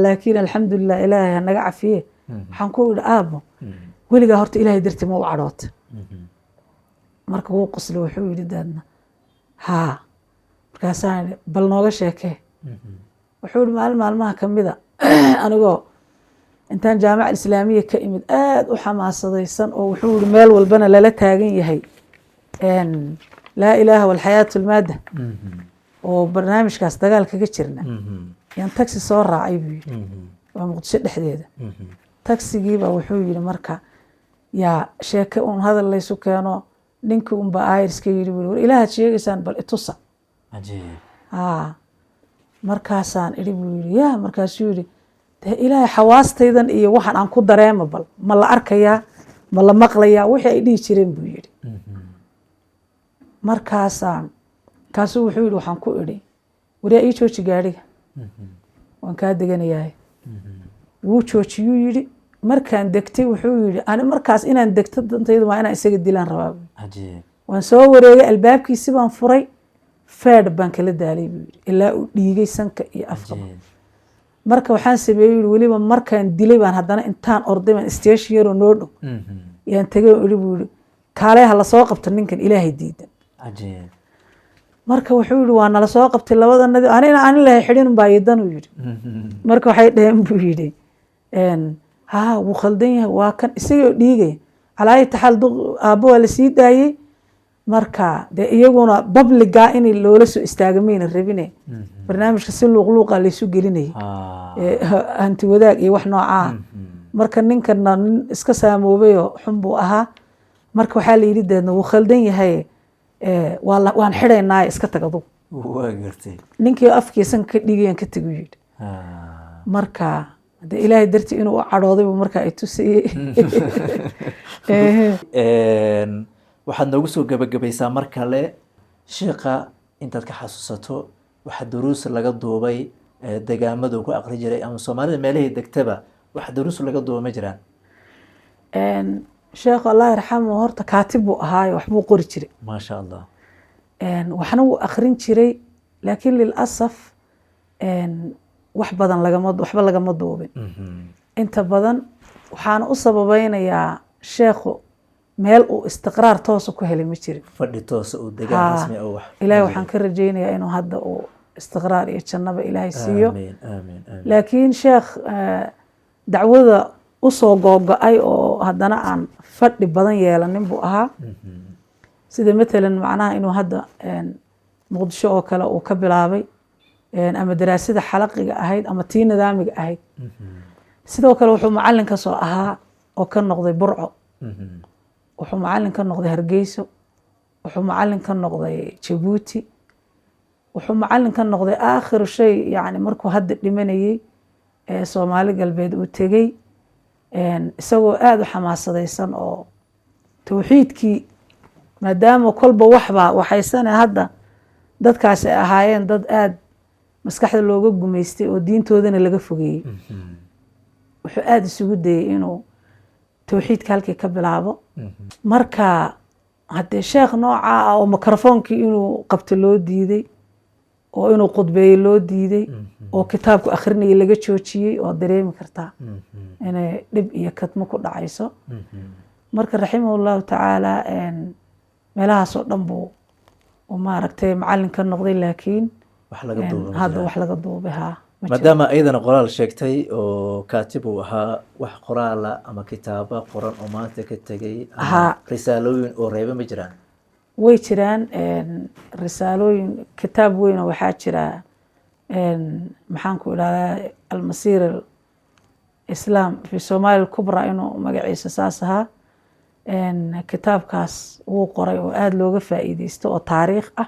laakiin alxamdulilah ilaahay hanaga cafiye. waxaan ku idhi aabbo weligaa horta ilaahay dartii ma u cadhoota? marka wuu qosli wuxuu yidhi deedna haa. markaasaan idhi bal nooga sheekee. wuxuu ihi maalin maalmaha kamida anigoo intaan jaamaca islaamiya ka imid aada u xamaasadaysan oo wuxuu ihi meel walbana lala taagan yahay laa ilaaha walxayaatu lmaada oo barnaamijkaas dagaal kaga jirna, yaan taxi soo raacay buu yidhi. waa muqdisho dhexdeeda. taxigiiba wuxuu yidhi marka yaa sheeke un hadal laysu keeno, ninkii unbaa aayirska yidhi war ilaahaad sheegaysaan bal itusa. markaasaan idhi buu yidhi ya. markaasuu yidhi dee ilaahay xawaastaydan iyo waxaan aan ku dareema bal ma la arkayaa ma la maqlayaa wixii ay dhihi jireen buu yidhi. kaasuu wuxuu yidhi waxaan ku idhi waryaa ii jooji gaadhiga, waan kaa deganayahay. wuu joojiyuu yidhi. markaan degtay wuxuu yidhi ani markaas inaan degto dantaydu waa inaan isaga dilaan rabaa. waan soo wareegay, albaabkiisi baan furay, feedh baan kala daalay buu yidhi ilaa uu dhiigay sanka iyo afkaba. marka waxaan sameeyey yidhi weliba markaan dilay baan haddana intaan orday baan station yaroo noo dhow yaan tegay oo idhi buu yidhi kaalee ha lasoo qabto ninkan ilaahay diidan. marka wuxuu yidhi waa nala soo qabtay labadanadi ani lahay xidhin baa yidanuu yidhi. marka waxay dhaheen buu yidhi haa wuu khaldan yahay waa kan isagoo dhiigaya. calaayata xaal aabbo waa lasii daayey. marka dee iyaguna babligaa in loola soo istaaga mayna rabine barnaamijka si luuqluuqa laysu gelinayay hanti wadaag iyo wax noocaa. marka ninkana nin iska saamoobayoo xun buu ahaa. marka waxaa la yidhi deedna wuu khaldan yahay waan xidhaynaaye iska tag adugu. ninkii afkiisan ka dhiigayaan ka tegu yidhi. marka de ilaahay dartii inuu u cadhoodaybu marka ay tusayey. waxaad noogu soo gabagabaysaa mar kale sheekha intaad ka xasuusato waxa duruus laga duubay degaamadu ku aqri jiray ama soomaalida meelahay degtaba wax duruus laga duuba ma jiraan? sheekhu allah yarxamu horta kaatib buu ahaayo waxbuu qori jiray. maasha allah. waxna wuu akrin jiray laakiin lilasaf wax badan waxba lagama duubin. inta badan waxaana u sababeynayaa sheekhu meel uu istiqraar toosa ku helay ma jirin. fadhi toosa uu degaan rasmi oo wax. ilaahay waxaan ka rajaynayaa inuu hadda uu istiqraar iyo jannaba ilaahay siiyo. laakiin sheekh dacwada usoo googo-ay oo haddana aan fadhi badan yeelanin buu ahaa. sida matalan macnaha inuu hadda muqdisho oo kale uu ka bilaabay ama daraasada xalaqiga ahayd ama tii nidaamiga ahayd. sidoo kale wuxuu macalin ka soo ahaa oo ka noqday Burco wuxuu macallin ka noqday Hargeyso, wuxuu macallin ka noqday Jabuuti, wuxuu macallin ka noqday aakhiru shay yani markuu hadda dhimanayay ee Soomaali galbeed uu tegey isagoo aada u xamaasadaysan oo tawxiidkii maadaama kolba waxbaa waxaysane hadda dadkaasi ay ahaayeen dad aada maskaxda looga gumaystay oo diintoodana laga fogeeyey wuxuu aada isugu dayey inuu tawxiidka halkii ka bilaabo marka haddee sheekh noocaa ah oo mikrofoonkii inuu qabto loo diiday oo inuu khudbeeyo loo diiday oo kitaabku akhrinaya laga joojiyey oo dareemi kartaa inay dhib iyo kadmo ku dhacayso marka raximahu llahu tacaala meelahaasoo dhan buu maaragtay macallin ka noqday laakiin hadda wax laga duubay haa maadaama ayadana qoraal sheegtay oo kaatib uu ahaa wax qoraala ama kitaaba qoran oo maanta ka tegay ama risaalooyin oo reeba ma jiraan way jiraan risaalooyin kitaab weyn oo waxaa jira maxaan ku idhahdaa almasiir alislaam fi Soomaali kubra inuu magaciisa saas ahaa kitaabkaas wuu qoray oo aada looga faa'iideysto oo taariikh ah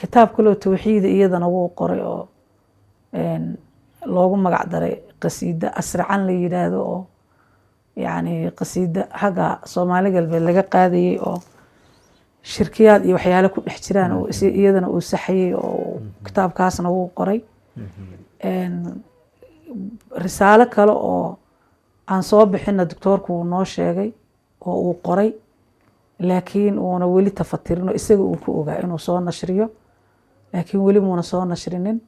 kitaab kaloo tawxiida iyadana wuu qoray oo loogu magac daray qasiida asracan la yidhaahdo oo yani qasiida xagga Soomaali galbeed laga qaadayey oo shirkiyaad iyo waxyaale ku dhex jiraan oo iyadana uu saxayey oo kitaabkaasna wuu qoray risaalo kale oo aan soo bixina doctoorku wuu noo sheegay oo uu qoray laakiin uuna weli tafatirin oo isaga uu ku ogaa inuu soo nashriyo laakiin weli muuna soo nashrinin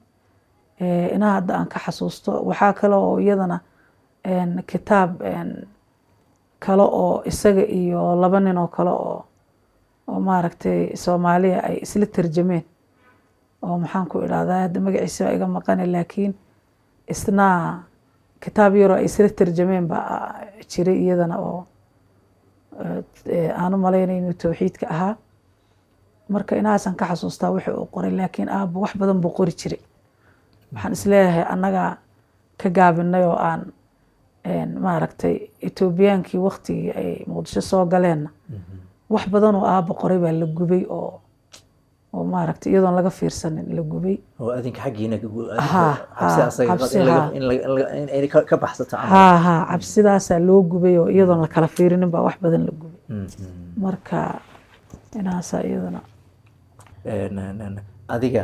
inaa hadda aan ka xasuusto waxaa kale oo iyadana kitaab kale oo isaga iyo laba nin oo kale oo maaragtay Soomaaliya ay isla tarjameen oo maxaan ku idhahdaa hadda magaciisa waa iga maqane laakiin isna kitaab yaroo ay isla tarjameen baa jiray iyadana oo aan u malaynay inuu tawxiidka ahaa marka inaasan ka xasuustaa wixii uu qoray laakiin aabba wax badan buu qori jiray waxaan isleeyahay annaga ka gaabinay oo aan maaragtay Etoobiyaankii waqtigii ay Muqdisho soo galeenna wax badan oo aabba qoray baa la gubay oo maaragtay iyadoon laga fiirsanin la gubay oo adinka xaggiina ka baxsata cabsidaasaa loo gubay oo iyadoon la kala fiirinin baa wax badan la gubay marka inaasaa iyadana adiga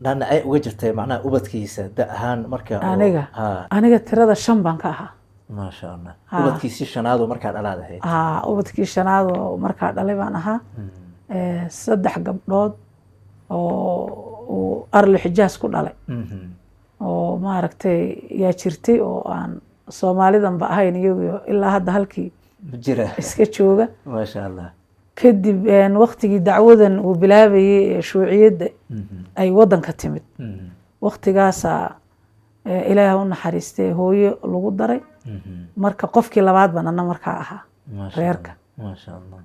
dhanacay uga jirtay macnaha ubadkiisa da ahaan marka aniga tirada 5 baan ka ahaa maasha Allah ubadkiisii shanaad oo markaa dhalaad ahayd ubadkii shanaad oo markaa dhalay baan ahaa 3 gabdhood oo arlo xijaas ku dhalay oo maaragtay yaa jirtay oo aan Soomaalidan ba ahayn iyagu ilaa hadda halkii jira iska jooga maasha Allah kadib waqtigii dacwadan uu bilaabayay shuuciyadda ay wadanka timid waqtigaasa ilaahay u naxariistay hooyo lagu daray marka qofkii labaad baan ana markaa ahaa reerka maasha Allah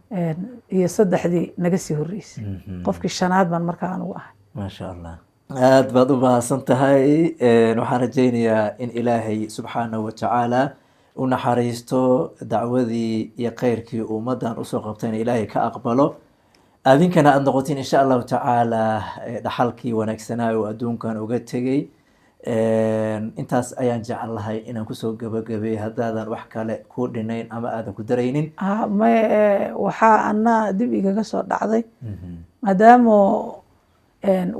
iyo 3dii naga sii horeysay qofkii shanaad baan markaa anugu ahay maasha Allah aad baad u baahsan tahay waxaan rajaynayaa in ilaahay subxaanahu wa tacaala u naxariisto dacwadii iyo khayrkii ummadan usoo qabtayna ilaahay ka aqbalo adinkana aada noqotiin insha allahu tacaala dhaxalkii wanaagsanaa oo adduunkan uga tegey intaas ayaan jecel lahay inaan kusoo gabagabay haddaadan wax kale ku dhinayn ama aadan ku daraynin waxaa ana dib igaga soo dhacday maadaama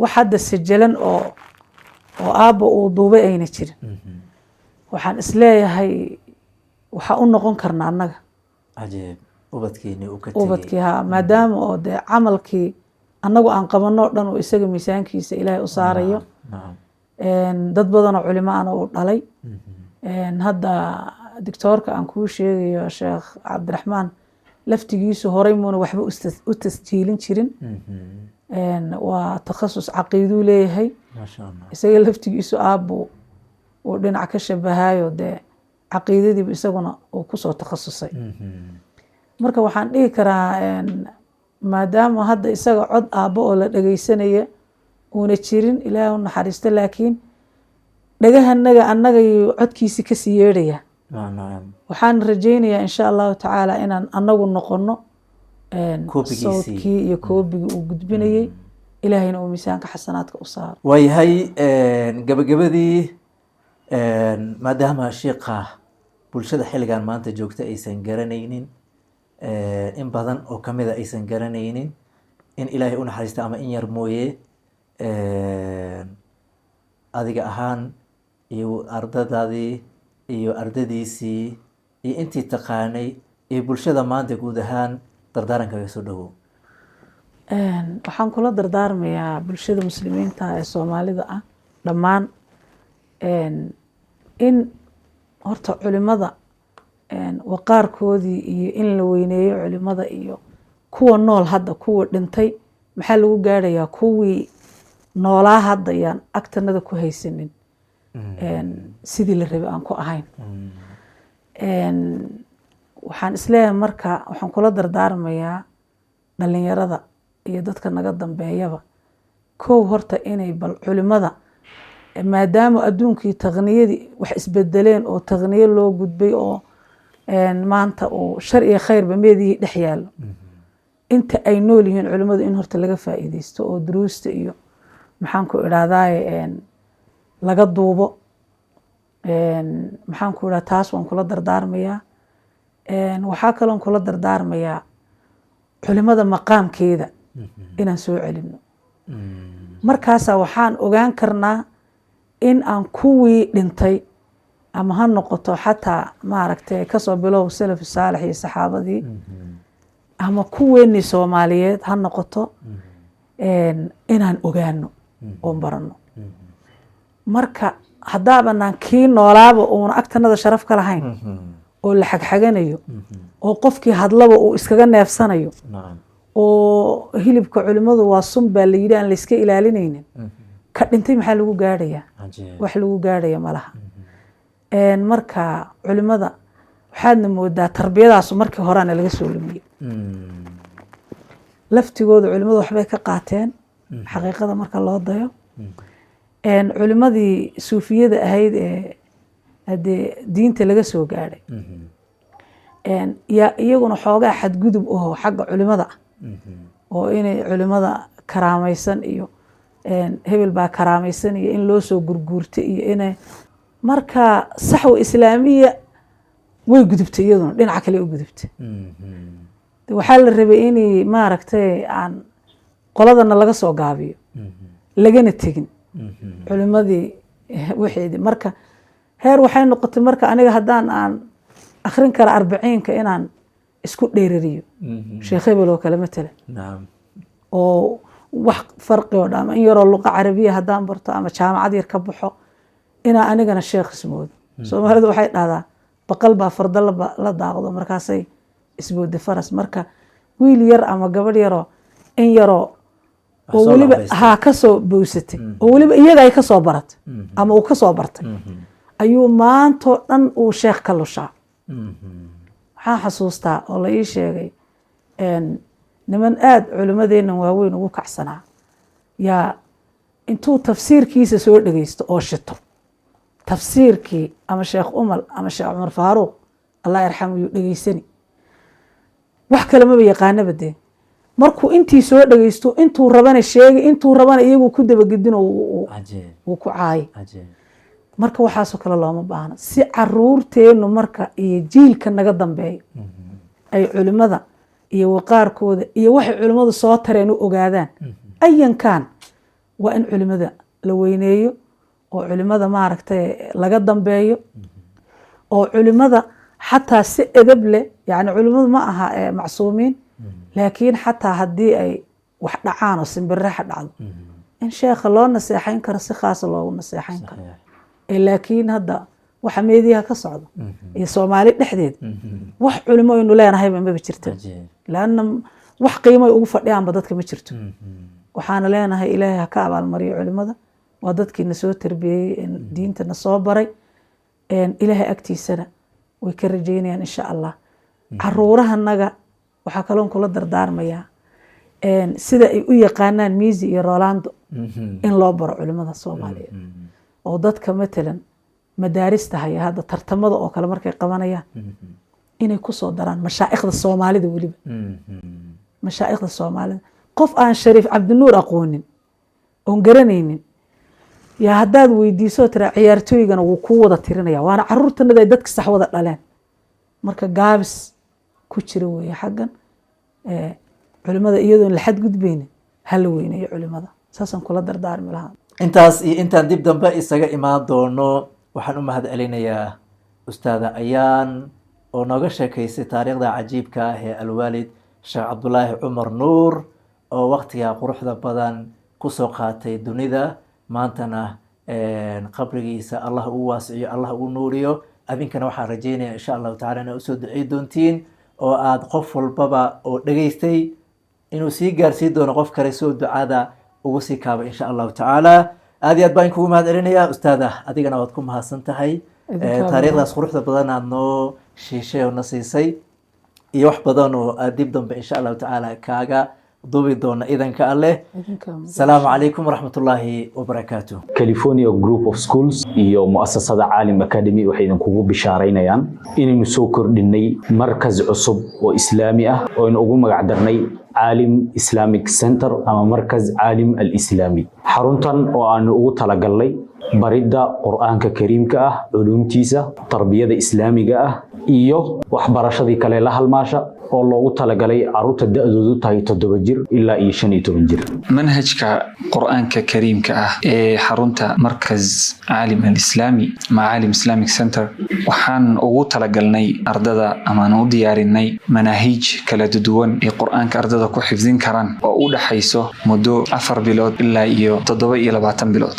wax hadda sajalan oo aabba uu duubay ayna jirin waxaan isleeyahay waxaa u noqon karna annaga cajeeb ubadkiini uu ka tegey ubadkii maadaama oo dee camalkii annagu aan qabanoo dhan oo isaga miisaankiisa ilaahay u saarayo dad badanoo culimo ana uu dhalay hadda doctoorka aan kuu sheegayo sheekh cabdiraxmaan laftigiisu horay muuna waxba u tasjiilin jirin waa takhasus caqiiduu leeyahay isaga laftigiisu aabbu uu dhinac ka shabahayo dee caqiidadiibu isaguna uu kusoo takhasusay marka waxaan dhihi karaa maadaama hadda isaga cod aabbo oo la dhageysanaya uuna jirin ilaahay u naxariisto laakiin dhagahanaga annaga iyo codkiisi kasii yeedhaya waxaan rajaynayaa insha allahu tacaala inaan anagu noqono sawdkii iyo koobigii uu gudbinayey ilaahayna uu miisaanka xasanaadka u saaro. waayahay gabagabadii maadaama sheekha bulshada xilligan maanta joogta aysan garanaynin in badan oo kamida aysan garanaynin in ilaahay u naxariista ama in yar mooye adiga ahaan iyo ardadaadii iyo ardadiisii iyo intii taqaanay iyo bulshada maanta guud ahaan dardaarankaga soo dhawow. waxaan kula dardaarmayaa bulshada muslimiinta ee soomaalida ah dhammaan in horta culimada waqaarkoodii iyo in la weyneeyo culimada iyo kuwa nool hadda kuwa dhintay maxaa lagu gaarayaa kuwii noolaa hadda yaan agtanada ku haysanin sidii la rabay aan ku ahayn. waxaan isleeyahay marka waxaan kula dardaarmayaa dhalinyarada iyo dadka naga dambeeyaba kow horta inay bal culimada maadaama adduunkii taqniyadii wax isbedeleen oo taqniyo loo gudbay oo maanta uu shar iyo khayrba meedihii dhex yaallo inta ay nool yihiin culimadu in horta laga faa'iideysto oo duruusta iyo maxaan ku idhahdaaye laga duubo. maxaan ku idhaha taas waan kula dardaarmayaa. waxaa kaloon kula dardaarmayaa culimada maqaamkeeda inaan soo celino. markaasaa waxaan ogaan karnaa in aan kuwii dhintay ama ha noqoto xataa maaragtay kasoo bilow salafu saalix iyo saxaabadii ama kuweenii soomaaliyeed ha noqoto inaan ogaano oon barano. marka haddaabanaan kii noolaaba uuna agtanada sharaf ka lahayn oo la xagxaganayo oo qofkii hadlaba uu iskaga neefsanayo oo hilibka culimadu waa sun baa la yidhi aan layska ilaalinaynin ka dhintay maxaa lagu gaadhayaa wax lagu gaadhaya ma laha. marka culimada waxaadna moodaa tarbiyadaasu markii horeana laga soo lumiyey laftigooda culimadu waxbay ka qaateen xaqiiqada marka loo dayo. culimadii suufiyada ahayd ee hadee diinta laga soo gaadhay yaa iyaguna xoogaa xadgudub aho xagga culimada ah oo inay culimada karaamaysan iyo hebel baa karaamaysan iyo in loo soo gurguurtay iyo inay marka saxwa islaamiya way gudubtay iyaduna dhinaca kale u gudubtay. waxaa la rabay inay maaragtay aan qoladana laga soo gaabiyo lagana tegin culimadii waxeedii. marka heer waxay noqotay marka aniga haddaan aan akrin kara arbaciinka inaan isku dheerariyo sheekh hebel oo kale matala oo wax farqi oo dhan in yaroo luqa carabiya haddaan barto ama jaamacad yar ka baxo inaa anigana sheekh ismoodo. soomaalidu waxay dhahdaa baqal baa farda la daaqdo markaasay isboodda faras. marka wiil yar ama gabadh yaroo in yaroo oo weliba haa kasoo bowsatay oo weliba iyaga ay kasoo baratay ama uu kasoo bartay ayuu maantoo dhan uu sheekh ka lushaa. waxaan xasuustaa oo la ii sheegay niman aada culimadeennan waaweyn ugu kacsanaa yaa intuu tafsiirkiisa soo dhegeysto oo shito tafsiirkii ama sheekh umal ama sheekh cumar faaruuq allah yarxamu yuu dhegeysani wax kale maba yaqaanaba dee markuu intii soo dhegeysto intuu rabana sheegay intuu rabana iyagu ku dabagedino wuu ku caayay. marka waxaasoo kale looma baahna si caruurteenu marka iyo jiilka naga dambeeyo ay culimada iyo waqaarkooda iyo waxay culimadu soo tareen u ogaadaan. ayankan waa in culimada la weyneeyo oo culimada maaragtay laga dambeeyo oo culimada xataa si edab leh yani culimadu ma aha macsuumiin laakiin xataa haddii ay wax dhacaan oo simbiraxa dhacdo in sheekha loo naseexayn karo si khaasa loogu naseexayn karo. laakiin hadda waxa meediyaha ka socda iyo soomaali dhexdeed wax culimo aynu leenahayba maba jirta laanna wax qiimoy ugu fadhiyaanba dadka ma jirto. waxaana leenahay ilaahay ha ka abaalmariyo culimada waa dadkiina soo tarbiyeeyey diintana soo baray ilaahay agtiisana way ka rajeynayaan insha allah. caruurahanaga waxaa kaloon kula dardaarmayaa sida ay u yaqaanaan miisi iyo rolando in loo baro culimada soomaaliyeed oo dadka matalan madaarista haya hadda tartamada oo kale markay qabanayaan inay kusoo daraan mashaa'ikhda soomaalida weliba mashaa'ikhda soomaalida qof aan shariif cabdinuur aqoonin oon garanaynin yaa haddaad weydiiso tiraa ciyaartooygana wuu kuu wada tirinaya waana caruurtanada ay dadka sax wada dhaleen marka gaabis ku jira weeye xaggan culimada iyadoon la xadgudbaynin hala weynayo culimada saasaan kula dardaarmi lahaa intaas iyo intaan dib dambe isaga imaan doono waxaan u mahad celinayaa ustaada ayaan oo nooga sheekaysay taariikhda cajiibka ah ee alwaalid sheekh cabdulaahi cumar nuur oo waqtigaa quruxda badan kusoo qaatay dunida maantana qabrigiisa allah ugu waasiciyo allah ugu nuuriyo adinkana waxaan rajeynaya insha allahu tacala inaa usoo ducey doontiin oo aada qof walbaba oo dhageystay inuu sii gaarsii doono qof kale soo ducada ugu sii kaaba insha allahu tacaala aad iyo aad baan kugu mahad celinayaa ustaada adigana waad ku mahadsan tahay taariikhdaas quruxda badan aad noo shiishay oo na siisay iyo wax badan oo aad dib dambe insha allahu tacaala kaaga duubi doona idanka alleh asalaamu calaykum waraxmatullaahi wabarakaatuh California Group of Schools iyo muasasada Caalim Academy waxay idinkugu bishaaraynayaan inaynu soo kordhinay markaz cusub oo islaami ah oo aynu ugu magac darnay Caalim Islamic Center ama markaz Caalim al-Islami xaruntan oo aanu ugu talagalnay baridda quraanka kariimka ah culumtiisa tarbiyada islaamiga ah iyo waxbarashadii kale la halmaasha oo loogu talagalay caruurta da'doodu tahay 7 jir ilaa 15 jir manhajka quraanka kariimka ah ee xarunta markaz Caalim al-Islami Caalim Islamic Center waxaan ugu talagalnay ardada ama aan u diyaarinay manahij kala duwan ee quraanka ardada ku xifdin karaan oo u dhaxayso muddo 4 bilood ilaa iyo 27 bilood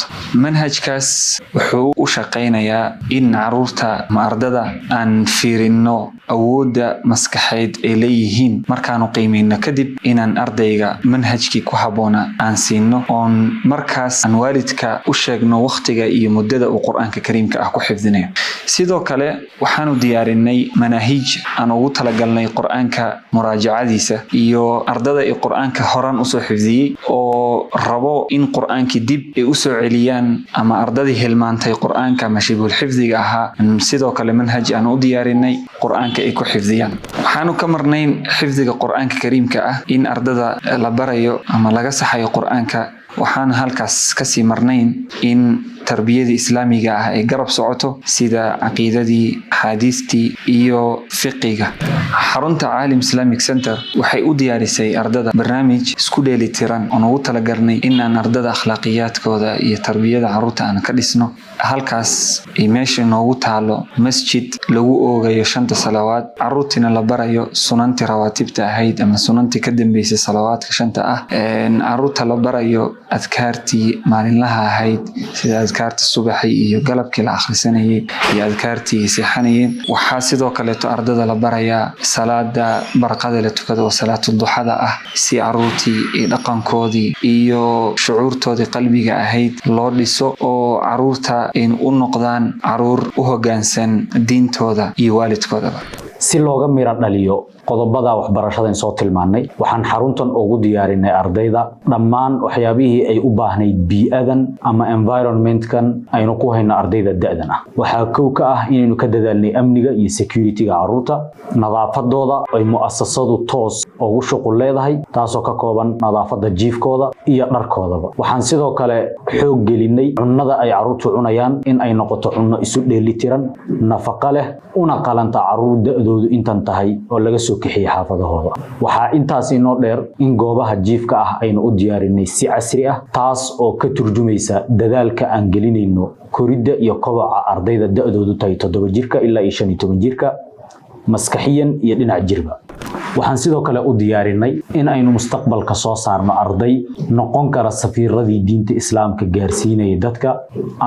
manhajkaas wuxuu u shaqeynayaa in caruurta ma ardada aan fiirino awoodda maskaxeed ee leeyihiin markaanu qiimayno kadib inaan ardayga manhajkii ku habboona aan siino oon markaas aan waalidka u sheegno waqtiga iyo muddada uu quraanka kariimka ah ku xifdinayo sidoo kale waxaanu diyaarinay manahij aan ugu talagalnay quraanka muraajacadiisa iyo ardada ee quraanka horan usoo xifdiyey oo rabo in quraankii dib ay usoo celiyaan ama ardadii hilmaantay quraanka mashibul xifdiga ahaa sidoo kale manhaj aan u diyaarinay quraanka ay ku xifdiyaan waxaanu ka marnayn xifdiga quraanka kariimka ah in ardada la barayo ama laga saxayo quraanka waxaan halkaas ka sii marnayn in tarbiyada islaamiga ah ay garab socoto sida aqeedadii xadiistii iyo fiqiga xarunta Caalim Islamic Center waxay u diyaarisay ardada barnaamij isku dheelitiran oo ugu talagalnay in aan ardada akhlaaqiyadkooda iyo tarbiyada caruurta aan ka dhisno halkaas ay meesha noogu taalo masjid lagu oogayo 5 salawaad caruurtina la barayo sunanti rawaatibta ahayd ama sunanti ka dambeysay salawaadka 5 ah caruurta la barayo adkaartii maalinlaha ahayd sida adkaarta subaxi iyo galabkii la akhrisanayay iyo adkaartii seexanayeen waxaa sidoo kale ardada la barayaa salaada barqada la tukado oo salaatu duxada ah si caruurtii iyo dhaqankoodii iyo shucuurtoodii qalbiga ahayd loo dhiso oo caruurta in u noqdaan caruur u hoggaansan diintooda iyo waalidkoodaba si looga mira dhaliyo qodobada waxbarashada soo tilmaanay waxaan xaruntan ugu diyaarinay ardayda dhammaan waxyaabihii ay u baahnayd bii'adan ama environmentkan aynu ku hayno ardayda da'dan ah waxaa kow ka ah inaynu ka dadaalnay amniga iyo security-ga caruurta nadaafadooda ay muasasadu toos ugu shuqul leedahay taasoo ka kooban nadaafada jiifkooda iyo dharkoodaba waxaan sidoo kale xoog gelinay cunnada ay caruurtu cunayaan in ay noqoto cunno isu dheelitiran nafaqo leh una qalanta caruur da'doodu intan tahay oo laga soo kaxiyay xaafadahooda waxaa intaas inoo dheer in goobaha jiifka ah aynu u diyaarinay si casri ah taas oo ka turjumaysa dadaalka aan gelinayno koridda iyo kobaca ardayda da'doodu tahay 7 jirka ilaa 15 jirka maskaxiyan iyo dhinac jirba waxaan sidoo kale u diyaarinay in aynu mustaqbalka soo saarno arday noqon kara safiiradii diinta islaamka gaarsiinaya dadka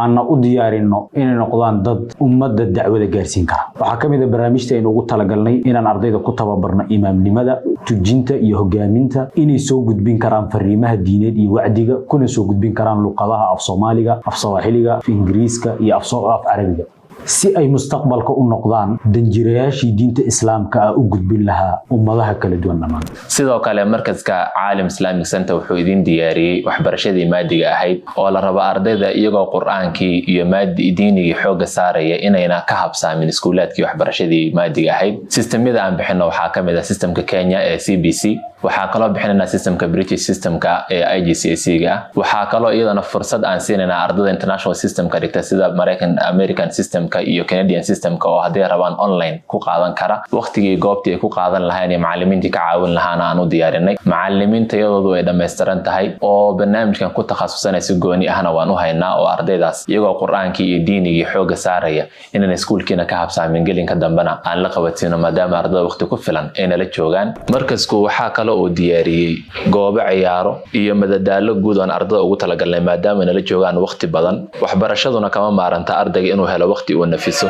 aanna u diyaarino inay noqdaan dad ummadda dacwada gaarsiin kara waxaa ka mid ah barnaamijta aynu ugu talagalnay inaan ardayda ku tababarno imaamnimada tujinta iyo hogaaminta inay soo gudbin karaan fariimaha diineed iyo wacdiga kuna soo gudbin karaan luqadaha af Soomaaliga af Sawaaxiliga af Ingiriiska iyo af Carabiga si ay mustaqbalka u noqdaan danjirayaashii diinta islaamka ah u gudbin lahaa ummadaha kala duwan dhammaan. sidoo kale markaska Caalim Islamic Center wuxuu idin diyaariyay waxbarashadii maadiga ahayd oo la rabo ardayda iyagoo quraankii iyo maadi diinigii xooga saaraya inayna ka habsaamin iskuulaadkii waxbarashadii maadiga ahayd. Systemyada aan bixino waxaa kamid ah systemka Kenya ee CBC, waxaa kaloo bixinayna systemka British systemka ee IGCSE-ga, waxaa kaloo iyadana fursad aan siinayna ardayda international systemka dhigta sida American systemka iyo Canadian systemka oo haddii rabaan online ku qaadan kara. waqtigii goobtii ay ku qaadan lahayn iyo macallimiintii ka caawin lahaana aan u diyaarinay. macallimiinta iyadoodu ay dhameystiran tahay oo barnaamijkan ku takhasusana si gooni ahna waan u haynaa oo ardaydaas iyagoo quraankii iyo diinigii xooga saaraya inay iskuulkiina ka habsaamin gelinka dambana aan la qabatino maadaama ardayda waqti ku filan ay nala joogaan. markasku waxaa kale oo diyaariyay goobo ciyaaro iyo madadaalo guud oo ardayda ugu talagalnay maadaama nala joogaan waqti badan. waxbarashaduna kama maaranta ardayga inuu helo waqti uu nafiso,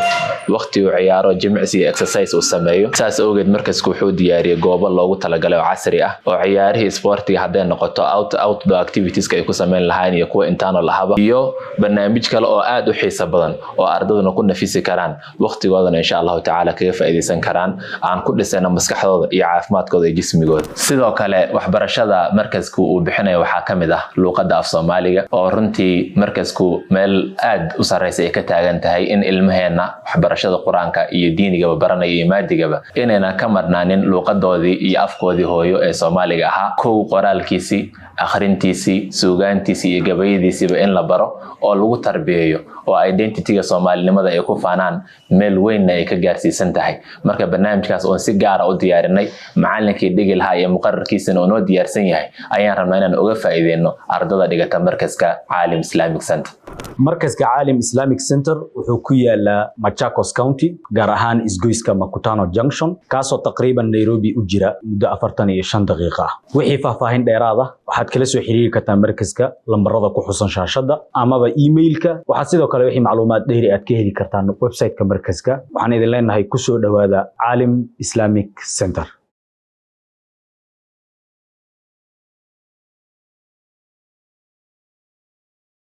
waqti uu ciyaaro, jimicsi iyo exercise uu sameeyo. saas awgeed markasku wuxuu diyaariyay goobo loogu talagalay oo casri ah oo ciyaarihii sportiga hadday noqoto outdoor activities ay ku sameyn lahayn iyo kuwa internal ahaba, iyo barnaamij kale oo aad u xiiso badan oo ardaduna ku nafisi karaan waqtigoodana insha Allah taala kaga faa'iideysan karaan, aan ku dhisayna maskaxdooda iyo caafimaadkooda iyo jismigooda. sidoo kale waxbarashada markasku uu bixinayo waxaa kamid ah luqadda af Soomaaliga oo runtii markasku meel aad u sareysa ay ka taagan tahay in ilmaheena waxbarashada quraanka iyo diiniga baranaya iyo maadigaba inayna ka marnaanin luqadoodii iyo afkoodii hooyo ee Soomaaliga ahaa. kow qoraalkiisii, akhrintiisii, suugaantiisii iyo gabayadiisiiba in la baro oo lagu tarbiyeeyo oo identityga Soomaalinimada ay ku faanaan meel weyn ay ka gaarsiisan tahay. marka barnaamijkaas oo si gaar ah u diyaarinay, macallinkii dhigi lahaa iyo muqarrarkiisana oo noo diyaarsan yahay, ayaan rabnaa inaan uga faa'iideyno ardada dhigata markaska Caalim Islamic Center. markaska Caalim Islamic Center wuxuu ku yaalaa Machakos County, gaar ahaan isgoyska Makutano Junction, kaasoo taqriiban Nairobi u jira muddo 45 daqiiqo ah. wixii faahfaahin dheeraad ah waxaad kala soo xiriiri kartaa markaska lambarada ku xusan shaashada amaba emailka. waxaad sidoo kale wixii macluumaad dheeri aad ka heli kartaan website-ka markaska. waxaan idin leenahay ku soo dhawaada Caalim Islamic Center.